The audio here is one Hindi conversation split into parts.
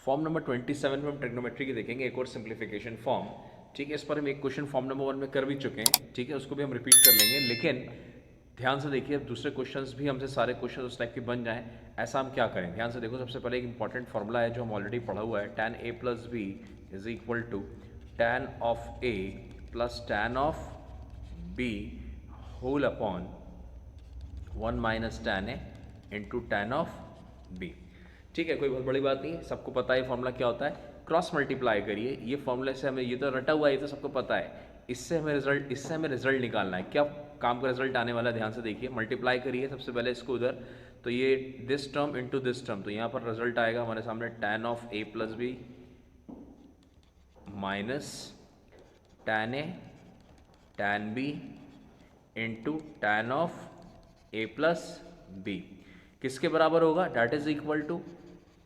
फॉर्म नंबर 27 में हम ट्रिग्नोमेट्री की देखेंगे एक और सिंप्लीफिकेशन फॉर्म। ठीक है, इस पर हम एक क्वेश्चन फॉर्म नंबर 1 में कर भी चुके हैं। ठीक है, उसको भी हम रिपीट कर लेंगे, लेकिन ध्यान से देखिए, अब दूसरे क्वेश्चंस भी हमसे सारे क्वेश्चन उस टाइप के बन जाएं, ऐसा हम क्या करें। ध्यान से देखो, सबसे पहले एक इंपॉर्टेंट फॉर्मूला है जो हम ऑलरेडी पढ़ा हुआ है, tan a plus b is equal to tan of a plus tan of b whole upon 1 minus tan a into tan of b। ठीक है, कोई बहुत बड़ी बात नहीं है, सबको पता है फॉर्मूला क्या होता है। क्रॉस मल्टीप्लाई करिए, ये फॉर्मूले से हमें, ये तो रटा हुआ है, ये तो सबको पता है। इससे हमें रिजल्ट निकालना है। क्या काम का रिजल्ट आने वाला है, ध्यान से देखिए। मल्टीप्लाई करिए सबसे पहले इसको उधर, तो ये this term into this term, तो यहाँ पर रिजल्ट आएगा हमारे सामने tan of a plus b minus tan a tan b into tan of a plus b किसके बराबर होगा, that is equal to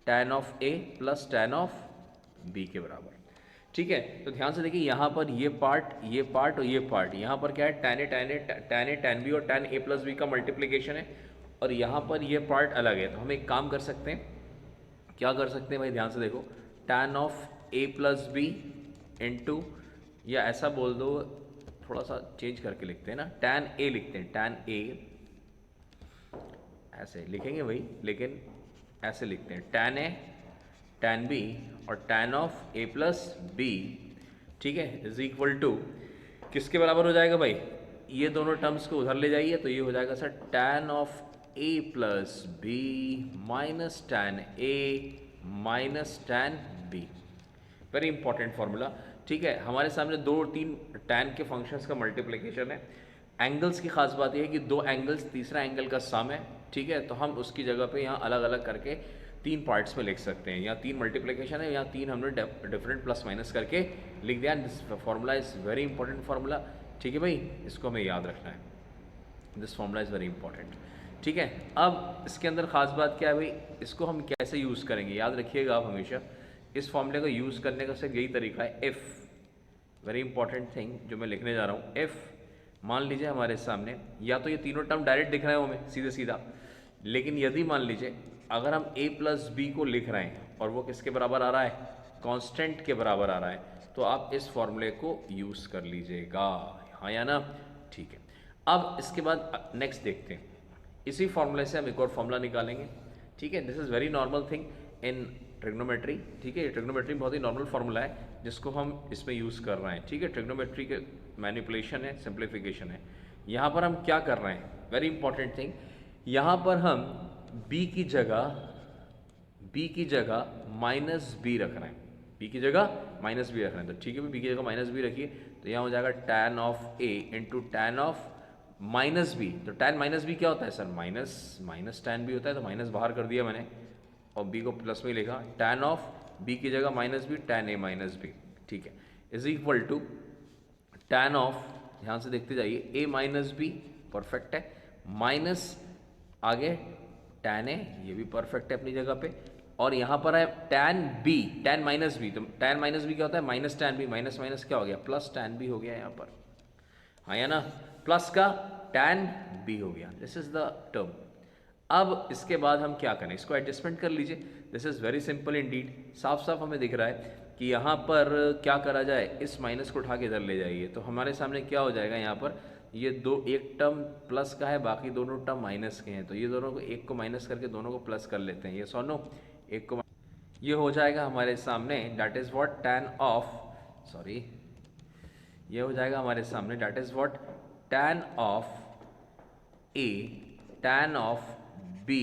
tan of a plus tan of b के बराबर। ठीक है, तो ध्यान से देखिए, यहाँ पर ये पार्ट और ये पार्ट, यहाँ पर क्या है, tan a tan b और tan a प्लस बी का मल्टीप्लीकेशन है, और यहाँ पर ये पार्ट अलग है। तो हम एक काम कर सकते हैं, क्या कर सकते हैं भाई, ध्यान से देखो, tan of a plus b into, या ऐसा बोल दो, थोड़ा सा चेंज करके लिखते हैं ना, tan a लिखते हैं, tan a ऐसे लिखेंगे भाई, लेकिन ऐसे लिखते हैं tan a tan b और tan of a plus b, ठीक है, इज इक्वल टू किसके बराबर हो जाएगा भाई, ये दोनों टर्म्स को उधर ले जाइए, तो ये हो जाएगा sir tan of a plus b minus tan a minus tan b। Very important formula. ठीक है, हमारे सामने दो तीन tan के फंक्शंस का मल्टीप्लिकेशन है। एंगल्स की खास बात यह है कि दो एंगल्स तीसरा एंगल का सम है। ठीक है, तो हम उसकी जगह पे यहाँ अलग अलग करके तीन पार्ट्स में लिख सकते हैं। यहाँ तीन मल्टीप्लिकेशन है, यहाँ तीन हमने डिफरेंट प्लस माइनस करके लिख दिया। This formula is very important formula. ठीक है भाई, इसको हमें याद रखना है, this formula is very important. ठीक है, अब इसके अंदर ख़ास बात क्या है भाई, इसको हम कैसे यूज़ करेंगे, याद रखिएगा आप हमेशा, इस फॉर्मूले को यूज़ करने का सिर्फ यही तरीका है, इफ़, वेरी इंपॉर्टेंट थिंग जो मैं लिखने जा रहा हूँ, इफ़ मान लीजिए हमारे सामने या तो ये तीनों टर्म डायरेक्ट दिख रहे हो हमें सीधे सीधा, लेकिन यदि मान लीजिए अगर हम a प्लस बी को लिख रहे हैं और वो किसके बराबर आ रहा है, कांस्टेंट के बराबर आ रहा है, तो आप इस फॉर्मूले को यूज़ कर लीजिएगा, हाँ या ना। ठीक है, अब इसके बाद नेक्स्ट देखते हैं, इसी फॉर्मूले से हम एक और फॉर्मूला निकालेंगे। ठीक है, this is very normal thing in trigonometry. ठीक है, ट्रिग्नोमेट्री बहुत ही नॉर्मल फार्मूला है जिसको हम इसमें यूज़ कर रहे हैं। ठीक है, ट्रिग्नोमेट्री के मैनिपुलेशन है, सिंप्लीफिकेशन है। यहाँ पर हम क्या कर रहे हैं, वेरी इंपॉर्टेंट थिंग, यहाँ पर हम b की जगह माइनस बी रख रहे हैं, b की जगह माइनस बी रख रहे हैं। तो ठीक है, b की जगह माइनस बी रखिए, तो यहाँ हो जाएगा tan of a into tan of minus b. तो tan माइनस बी क्या होता है सर, माइनस tan b होता है, तो माइनस बाहर कर दिया मैंने और b को प्लस में लिखा, tan ऑफ b की जगह minus b tan a minus b. ठीक है, is equal to tan of, ध्यान से देखते जाइए, a माइनस बी परफेक्ट है, माइनस आगे tan a, ये भी परफेक्ट है अपनी जगह पे, और यहाँ पर है tan माइनस बी। तो tan माइनस बी क्या होता है, minus tan b, minus minus क्या हो गया, प्लस tan b हो गया यहाँ पर, हाँ या ना, प्लस का tan b हो गया, दिस इज द टर्म। अब इसके बाद हम क्या करें, इसको एडजस्टमेंट कर लीजिए, this is very simple Indeed. साफ साफ हमें दिख रहा है कि यहाँ पर क्या करा जाए, इस माइनस को उठा के इधर ले जाइए, तो हमारे सामने क्या हो जाएगा, यहाँ पर ये दो, एक टर्म प्लस का है, बाकी दोनों टर्म माइनस के हैं, तो ये दोनों को, एक को माइनस करके दोनों को प्लस कर लेते हैं, ये सोनो एक को, ये हो जाएगा हमारे सामने, that is what tan of, sorry, ये हो जाएगा हमारे सामने, that is what tan of a tan of b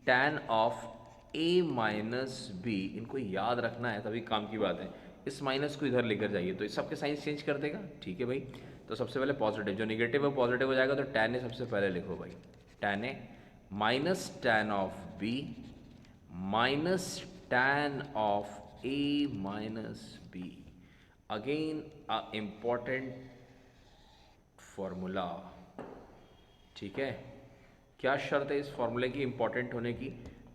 tan of a minus b. इनको याद रखना है, तभी काम की बात है। इस माइनस को इधर लेकर जाइए, तो इस सबके साइंस चेंज कर देगा। ठीक है भाई, तो सबसे पहले पॉजिटिव, जो निगेटिव है पॉजिटिव हो जाएगा, तो tan a सबसे पहले लिखो भाई, tan a minus tan of b minus tan of a minus b। Again a important formula. ठीक है, क्या शर्त है इस फॉर्मूले की इंपॉर्टेंट होने की,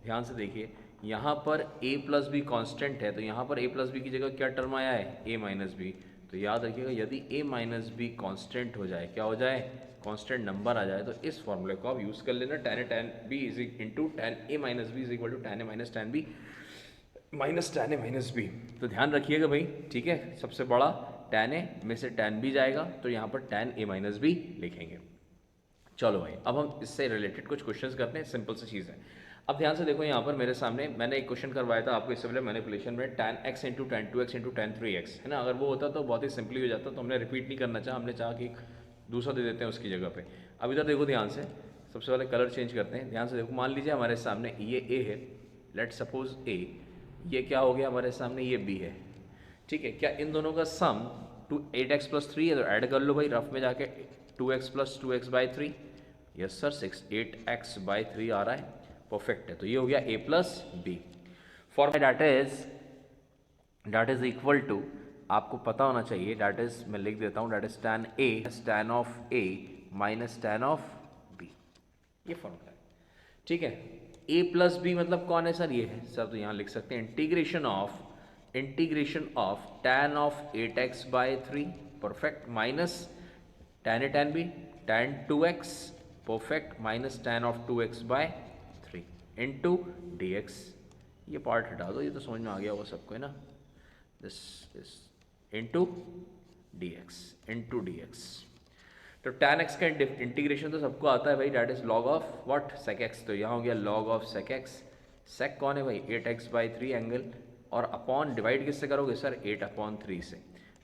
ध्यान से देखिए, यहाँ पर a प्लस बी कॉन्स्टेंट है, तो यहाँ पर a प्लस बी की जगह क्या टर्म आया है, a माइनस बी। तो याद रखिएगा, यदि a माइनस बी कॉन्स्टेंट हो जाए, क्या हो जाए, कॉन्स्टेंट नंबर आ जाए, तो इस फॉर्मूले को आप यूज़ कर लेना, tan a tan b is into tan a minus b is equal to tan a minus tan b। Minus tan a minus b. तो ध्यान रखिएगा भाई, ठीक है, सबसे बड़ा tan a में से tan b जाएगा, तो यहाँ पर tan a माइनस बी लिखेंगे। चलो भाई, अब हम इससे रिलेटेड कुछ क्वेश्चंस करते हैं, सिंपल सी चीज़ है। अब ध्यान से देखो, यहाँ पर मेरे सामने मैंने एक क्वेश्चन करवाया था आपको इससे पहले मैनिपुलेशन में, tan x into tan 2x into tan 3x, है ना। अगर वो होता तो बहुत ही सिंपली हो जाता, तो हमने रिपीट नहीं करना चाहा, हमने चाहा कि एक दूसरा दे देते हैं उसकी जगह पे। अब इधर देखो ध्यान से, सबसे पहले कलर चेंज करते हैं। ध्यान से देखो, मान लीजिए हमारे सामने ये a है, लेट सपोज a, ये क्या हो गया हमारे सामने, ये b है, ठीक है। क्या इन दोनों का सम 8x प्लस 3 है, तो ऐड कर लो भाई रफ में जाके, 2x plus 2x by 3, yes sir 8x by 3 आ रहा है, परफेक्ट है। तो ये हो गया a plus b. For that is equal to, आपको पता होना चाहिए, डैट इज, मैं लिख देता हूँ, that is tan a tan of a minus tan of b, ये फॉर्मूला है, ठीक है। a प्लस बी मतलब कौन है सर, ये है सर, तो यहाँ लिख सकते हैं integration of tan of 8x by 3, perfect, minus tan a tan b tan 2x, perfect, minus tan of 2x by 3 into d x. ये पार्ट हटा दो, ये तो समझ में आ गया होगा सबको, है ना, दिस इंटू डी एक्स। तो tan x का इंटीग्रेशन तो सबको आता है भाई, that is log of what, sec x, तो यहाँ हो गया log of sec x। sec कौन है भाई, 8x बाई 3 एंगल, और अपॉन डिवाइड किससे करोगे सर, 8/3 से,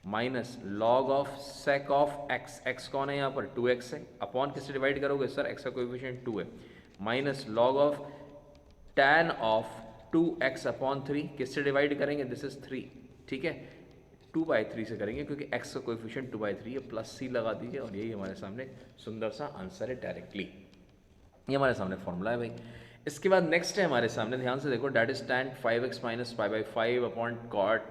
minus log of sec of x, x कौन है यहाँ पर 2x है, अपॉन किससे डिवाइड करोगे सर, x का कोएफिशिएंट 2 है, minus log of tan of 2x/3 किससे डिवाइड करेंगे, दिस इज 3, ठीक है, 2/3 से करेंगे, क्योंकि x का कोएफिशिएंट 2/3 है, प्लस c लगा दीजिए, और यही हमारे सामने सुंदर सा आंसर है डायरेक्टली। ये हमारे सामने फॉर्मूला है भाई। इसके बाद नेक्स्ट है हमारे सामने, ध्यान से देखो, that is tan 5x minus pi by 5 upon cot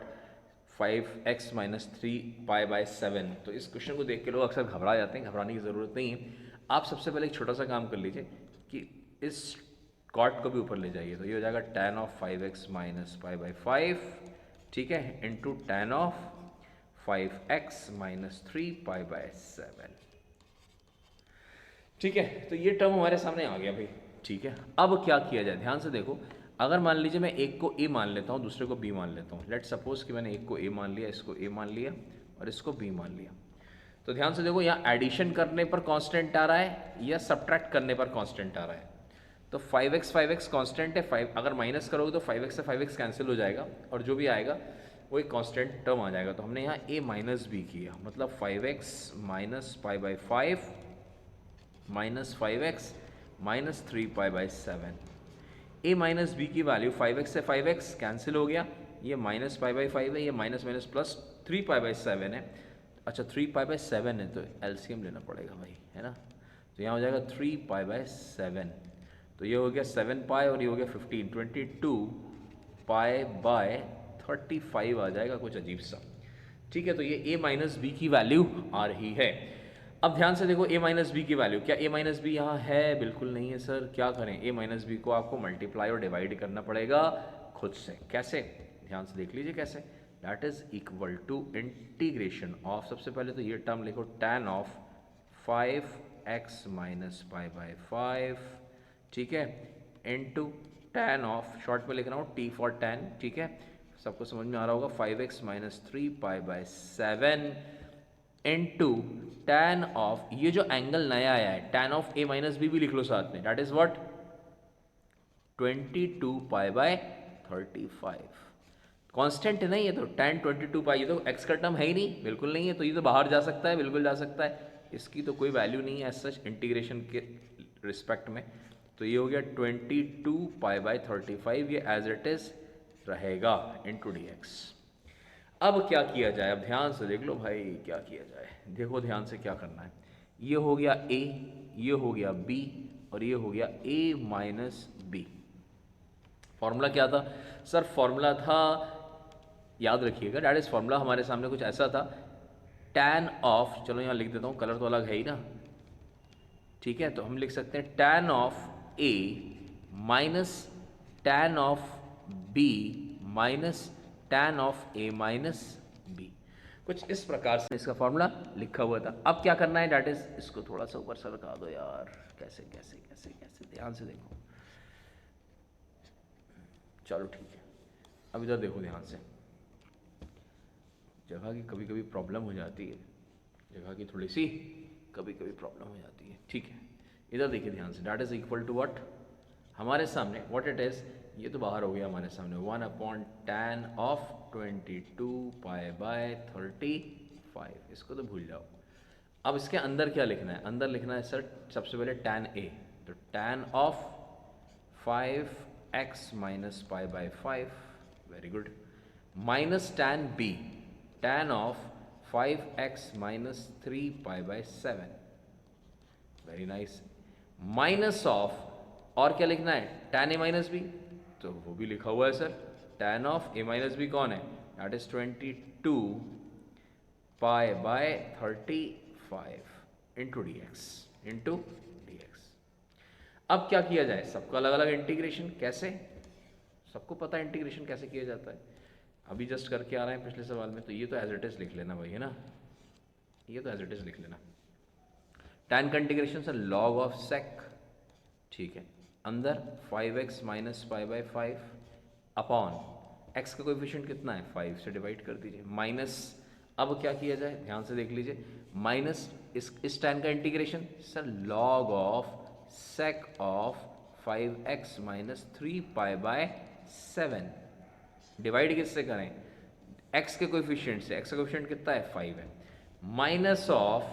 5x minus 3 pi by 7। तो इस क्वेश्चन को देख के लोग अक्सर घबरा जाते हैं, घबराने की ज़रूरत नहीं है। आप सबसे पहले एक छोटा सा काम कर लीजिए कि इस कॉट को भी ऊपर ले जाइए, तो ये हो जाएगा tan of 5x minus pi by 5, ठीक है, into tan of 5x minus 3 pi by 7, ठीक है। तो ये टर्म हमारे सामने आ गया भाई, ठीक है। अब क्या किया जाए, ध्यान से देखो, अगर मान लीजिए मैं एक को a मान लेता हूँ, दूसरे को b मान लेता हूँ, लेट सपोज कि मैंने एक को a मान लिया, इसको a मान लिया, और इसको b मान लिया, तो ध्यान से देखो, यहाँ एडिशन करने पर कांस्टेंट आ रहा है या सब्ट्रैक्ट करने पर कांस्टेंट आ रहा है। तो 5x कांस्टेंट है, 5 अगर माइनस करोगे तो 5x से 5x कैंसिल हो जाएगा, और जो भी आएगा वो एक कांस्टेंट टर्म आ जाएगा। तो हमने यहाँ a माइनस बी किया, मतलब 5x minus pi by 5 minus 5x minus 3 pi by 7। a minus b की वैल्यू 5x से 5x कैंसिल हो गया, ये माइनस पाई बाई 5 है, ये minus minus plus 3 pi by 7 है। अच्छा 3 पाई बाई 7 है, तो एलसीएम लेना पड़ेगा भाई, है ना। तो यहाँ हो जाएगा 3 पाई बाई 7, तो ये हो गया 7 पाई, और ये हो गया 15, 22 पाई बाय 35 आ जाएगा, कुछ अजीब सा, ठीक है। तो ये a माइनस बी की वैल्यू आ रही है। अब ध्यान से देखो, a माइनस बी की वैल्यू, क्या a माइनस बी यहाँ है, बिल्कुल नहीं है सर। क्या करें, a माइनस बी को आपको मल्टीप्लाई और डिवाइड करना पड़ेगा खुद से। कैसे, ध्यान से देख लीजिए कैसे, that is equal to integration of, सबसे पहले तो ये टर्म लिखो, tan of 5x minus pi by 5, ठीक है, इनटू tan ऑफ, शॉर्ट में लिख रहा हूँ t फॉर tan, ठीक है, सबको समझ में आ रहा होगा, 5x minus 3 pi by 7 into tan of, ये जो एंगल नया आया है, tan of a minus b भी लिख लो साथ में, that is what 22 pi by 35। Constant है नहीं, ये तो tan 22 पाई, ये तो x का टर्म है ही नहीं, बिल्कुल नहीं है, तो ये तो बाहर जा सकता है, बिल्कुल जा सकता है, इसकी तो कोई वैल्यू नहीं है एज सच इंटीग्रेशन के रिस्पेक्ट में। तो ये हो गया 22 पाई बाय 35, ये एज इट इज रहेगा इंटू डी एक्स। अब क्या किया जाए, अब ध्यान से देख लो भाई, क्या किया जाए, देखो ध्यान से क्या करना है। ये हो गया a, ये हो गया b, और ये हो गया a माइनस बी। फॉर्मूला क्या था सर, फॉर्मूला था, याद रखिएगा, डैट इज फॉर्मूला हमारे सामने कुछ ऐसा था, tan ऑफ, चलो यहाँ लिख देता हूँ, कलर तो अलग है ही ना, ठीक है। तो हम लिख सकते हैं tan of a minus tan of b minus tan of a minus b, कुछ इस प्रकार से इसका फॉर्मूला लिखा हुआ था। अब क्या करना है, डैट इज, इसको थोड़ा सा ऊपर सरका दो यार, कैसे कैसे कैसे कैसे, ध्यान से देखो, चलो ठीक है। अब इधर देखो ध्यान से, जगह की कभी कभी प्रॉब्लम हो जाती है, जगह की थोड़ी सी कभी कभी प्रॉब्लम हो जाती है, ठीक है। इधर देखिए ध्यान से, that is equal to what, हमारे सामने व्हाट इट इज, ये तो बाहर हो गया हमारे सामने, 1/tan ऑफ 22π/35, इसको तो भूल जाओ। अब इसके अंदर क्या लिखना है, अंदर लिखना है सर सबसे पहले tan a, तो tan of 5x - π/5, very good, minus tan b, tan of 5x - 3π/7, very nice, minus of, और क्या लिखना है, tan a माइनस बी, तो वो भी लिखा हुआ है sir, tan of a minus b कौन है, दैट इज 22π/35 इंटू dx। अब क्या किया जाए, सबका अलग अलग इंटीग्रेशन, कैसे, सबको पता है इंटीग्रेशन कैसे किया जाता है, अभी जस्ट करके आ रहे हैं पिछले सवाल में, तो ये तो एज इट इज लिख लेना भाई, है ना, ये तो एज इट इज लिख लेना। tan का integration sir log of sec, ठीक है, अंदर 5x - π/5 अपॉन x का कोएफिशिएंट कितना है, 5 से डिवाइड कर दीजिए, माइनस, अब क्या किया जाए, ध्यान से देख लीजिए, माइनस इस tan का integration sir log of sec of 5x - 3π/7, divide किससे करें, x के कोएफिशिएंट से, x का कोएफिशिएंट कितना है, 5 है, माइनस ऑफ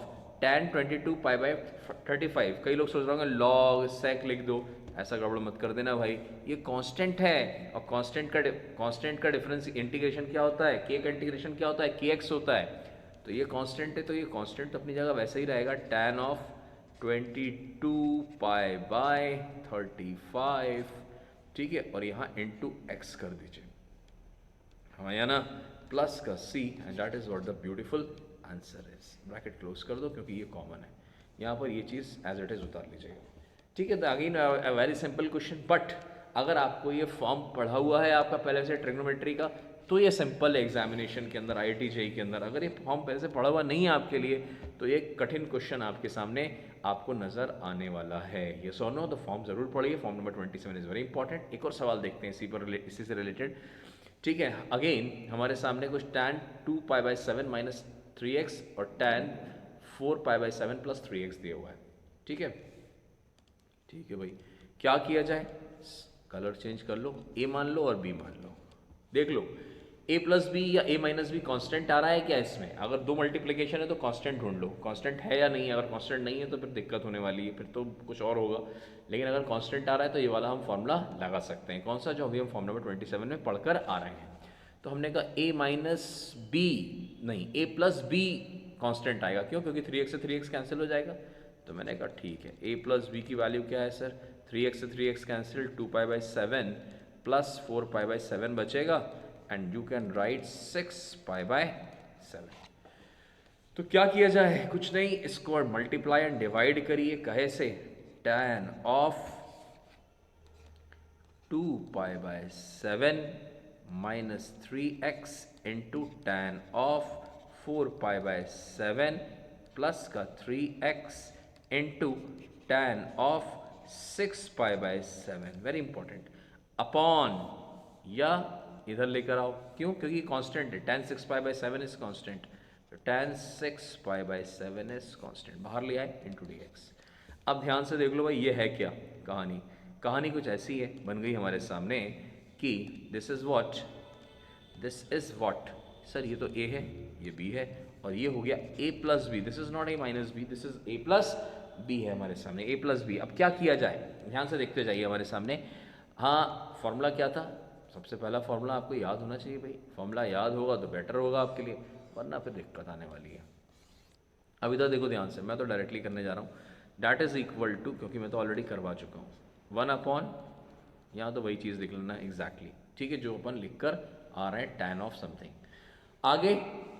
tan 22π/35, कई लोग सोच रहे होंगे log sec लिख दो, ऐसा गड़बड़ मत कर देना भाई, ये कांस्टेंट है, और कांस्टेंट का डिफरेंस इंटीग्रेशन क्या होता है, k का इंटीग्रेशन क्या होता है, kx होता है, तो ये कांस्टेंट है, तो ये कांस्टेंट तो अपनी जगह वैसे ही रहेगा, tan ऑफ 22π/35, ठीक है, और यहाँ इंटू x कर दीजिए, हाँ या ना, प्लस का c, and that is what the beautiful answer is, bracket close कर दो क्योंकि ये कॉमन है, यहाँ पर ये चीज़ एज इट इज उतार लीजिएगा, ठीक है। तो again a very simple question, but अगर आपको ये फॉर्म पढ़ा हुआ है आपका पहले से ट्रिग्नोमेट्री का, तो ये सिंपल है एग्जामिनेशन के अंदर, IIT JEE के अंदर, अगर ये फॉर्म पहले से पढ़ा हुआ नहीं है आपके लिए, तो ये कठिन क्वेश्चन आपके सामने आपको नज़र आने वाला है, ये सो नो, तो फॉर्म ज़रूर पढ़िए, form number 27 is very important. एक और सवाल देखते हैं इसी से रिलेटेड, ठीक है। अगेन हमारे सामने कुछ tan 2π/7 - 3x और tan 4π/7 + 3x दिया हुआ है, ठीक है, ठीक है भाई, क्या किया जाए, कलर चेंज कर लो, a मान लो और b मान लो, देख लो a + b या a - b कांस्टेंट आ रहा है क्या इसमें, अगर दो मल्टीप्लिकेशन है तो कांस्टेंट ढूंढ लो, कांस्टेंट है या नहीं है, अगर कांस्टेंट नहीं है तो फिर दिक्कत होने वाली है, फिर तो कुछ और होगा, लेकिन अगर कांस्टेंट आ रहा है तो ये वाला हम फॉर्मूला लगा सकते हैं, कौन सा, जो अभी हम फॉर्म नंबर 27 में पढ़कर आ रहे हैं। तो हमने कहा a - b नहीं, a + b कांस्टेंट आएगा, क्यों, क्योंकि 3x से 3x कैंसिल हो जाएगा, तो मैंने कहा ठीक है, a + b की वैल्यू क्या है सर, 3x से 3x कैंसिल, 2π/7 + 4π/7 बचेगा, एंड यू कैन राइट 6π/7। तो क्या किया जाए, कुछ नहीं, इसको और मल्टीप्लाई एंड डिवाइड करिए, कहे से, tan of 2π/7 - 3x into tan of 4π/7 plus का 3x into tan of 6π/7, very important, upon, या इधर लेकर आओ, क्यों, क्योंकि कांस्टेंट है, tan 6π/7 इज कांस्टेंट, तो tan 6π/7 इज कांस्टेंट, बाहर ले आए इंटू dx। अब ध्यान से देख लो भाई, ये है क्या कहानी, कहानी कुछ ऐसी है, बन गई हमारे सामने कि दिस इज व्हाट सर, ये तो a है, ये b है, और ये हो गया a + b, this is not a - b, this is a + b है हमारे सामने, a + b। अब क्या किया जाए, ध्यान से देखते जाइए हमारे सामने, हाँ फॉर्मूला क्या था, सबसे पहला फॉर्मूला आपको याद होना चाहिए भाई, फॉर्मूला याद होगा तो बेटर होगा आपके लिए, वरना फिर दिक्कत आने वाली है। अब इधर देखो ध्यान से, मैं तो डायरेक्टली करने जा रहा हूँ, दैट इज इक्वल टू, क्योंकि मैं तो ऑलरेडी करवा चुका हूँ, 1/, यहाँ तो वही चीज़ लिख लेना एग्जैक्टली, ठीक है, जो अपन लिख कर आ रहे हैं, tan ऑफ समथिंग। आगे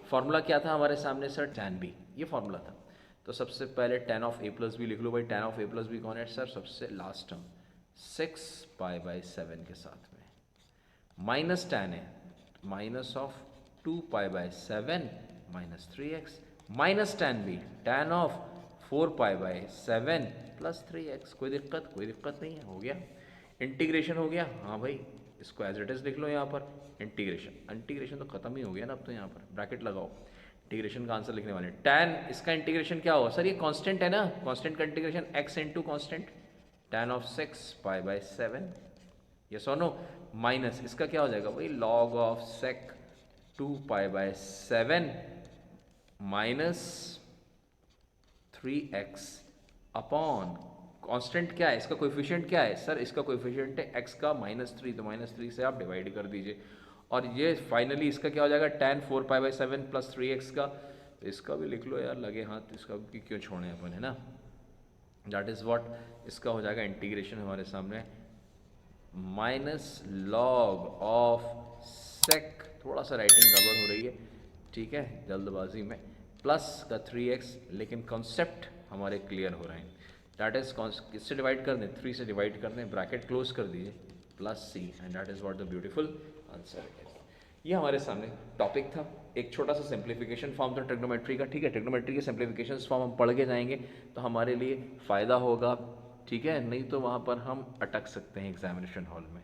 फॉर्मूला क्या था हमारे सामने सर, tan b, ये फॉर्मूला था, तो सबसे पहले tan ऑफ a + b लिख लो भाई, tan ऑफ a + b कौन है सर, सबसे लास्ट टर्म 6π/7 के साथ में, माइनस tan है, minus of 2π/7 - 3x, minus tan b, tan of 4π/7 + 3x, कोई दिक्कत नहीं है, हो गया, इंटीग्रेशन हो गया, हाँ भाई, इसको एज इट इज़ लिख लो यहाँ पर इंटीग्रेशन। इंटीग्रेशन तो खत्म ही हो गया ना अब तो, यहाँ पर ब्रैकेट लगाओ, इंटीग्रेशन का आंसर लिखने वाले हैं। टैन इसका इंटीग्रेशन क्या होगा सर, ये कांस्टेंट है ना, कांस्टेंट का integration x into constant tan of 6 pi by 7, yes और नो, माइनस इसका क्या हो जाएगा भाई log of sec 2 pi by 7 minus 3x upon constant क्या है, इसका कोएफिशिएंट क्या है सर, इसका कोएफिशिएंट है x का -3, तो -3 से आप डिवाइड कर दीजिए और ये फाइनली इसका क्या हो जाएगा tan 4 pi by 7 plus 3x का, तो इसका भी लिख लो यार लगे हाथ, इसका भी क्यों छोड़े अपन, है ना। दैट इज़ व्हाट, इसका हो जाएगा इंटीग्रेशन हमारे सामने माइनस लॉग ऑफ सेक, थोड़ा सा राइटिंग गड़बड़ हो रही है, ठीक है, जल्दबाजी में, प्लस का 3x, लेकिन कॉन्सेप्ट हमारे क्लियर हो रहे हैं। दैट इज किससे डिवाइड कर दें, 3 से डिवाइड कर दें, ब्रैकेट क्लोज कर दीजिए, plus c, and that is what the beautiful answer है। ये हमारे सामने टॉपिक था, एक छोटा सा सिंप्लीफिकेशन फॉर्म था ट्रिग्नोमेट्री का, ठीक है। ट्रिग्नोमेट्री के सिंप्लीफिकेशन फॉर्म हम पढ़ के जाएंगे तो हमारे लिए फ़ायदा होगा, ठीक है, नहीं तो वहाँ पर हम अटक सकते हैं एग्जामिनेशन हॉल में।